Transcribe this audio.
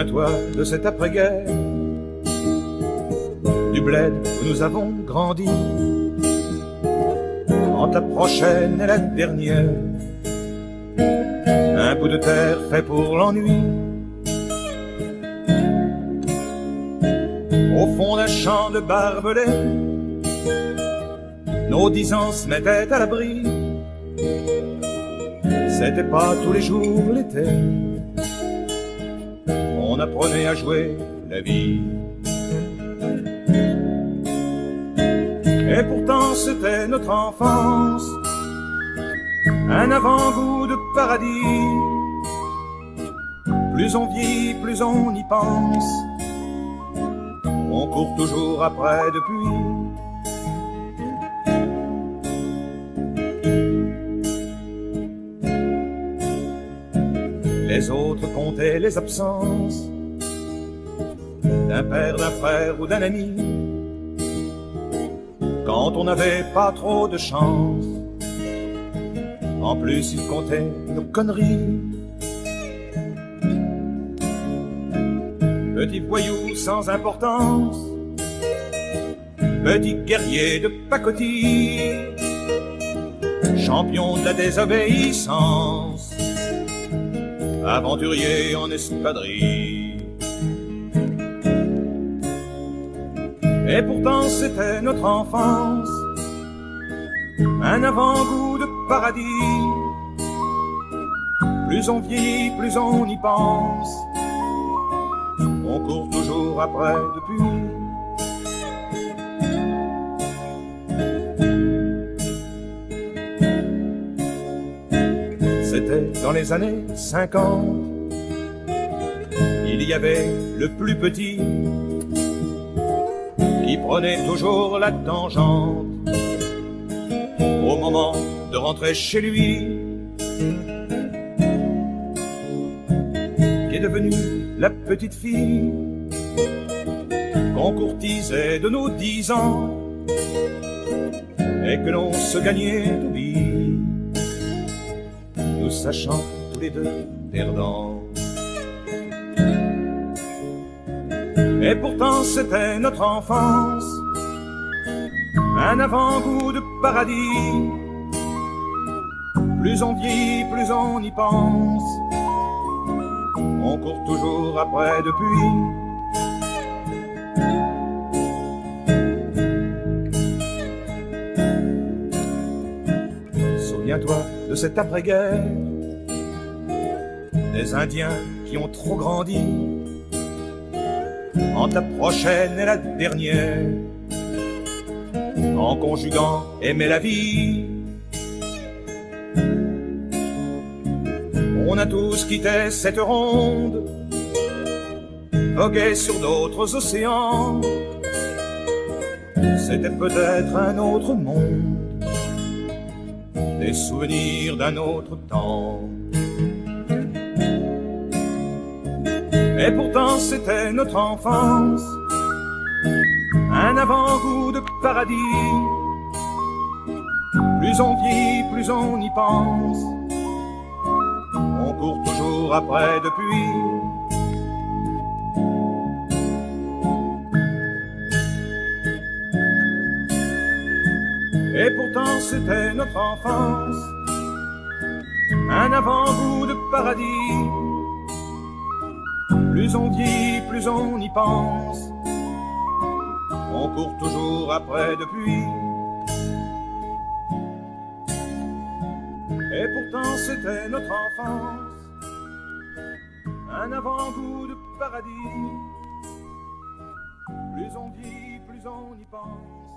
Souviens-toi de cette après-guerre, du bled où nous avons grandi. Quand la prochaine est la dernière, un bout de terre fait pour l'ennui. Au fond d'un champ de barbelés, nos 10 ans se mettaient à l'abri. C'était pas tous les jours l'été, on apprenait à jouer la vie. Et pourtant c'était notre enfance, un avant-goût de paradis. Plus on vit, plus on y pense, on court toujours après depuis. Les autres comptaient les absences d'un père, d'un frère ou d'un ami. Quand on n'avait pas trop de chance, en plus ils comptaient nos conneries. Petit voyou sans importance, petit guerrier de pacotille, champion de la désobéissance, aventurier en espadrille. Et pourtant c'était notre enfance, un avant-goût de paradis. Plus on vieillit, plus on y pense, on court toujours après depuis. C'était dans les années 50, il y avait le plus petit qui prenait toujours la tangente au moment de rentrer chez lui, qui est devenue la petite fille qu'on courtisait de nos 10 ans et que l'on se gagnait d'oubli, nous sachant tous les deux perdants. Et pourtant c'était notre enfance, un avant-goût de paradis. Plus on vieillit, plus on y pense, on court toujours après depuis. Souviens-toi de cette après-guerre, des Indiens qui ont trop grandi. Entre la prochaine et la dernière, en conjuguant aimer la vie, on a tous quitté cette ronde, vogué sur d'autres océans. C'était peut-être un autre monde, des souvenirs d'un autre temps. Et pourtant c'était notre enfance, un avant-goût de paradis. Plus on vit, plus on y pense, on court toujours après depuis. Et pourtant c'était notre enfance, un avant-goût de paradis. Plus on vit, plus on y pense, on court toujours après depuis. Et pourtant c'était notre enfance, un avant-goût de paradis. Plus on vit, plus on y pense.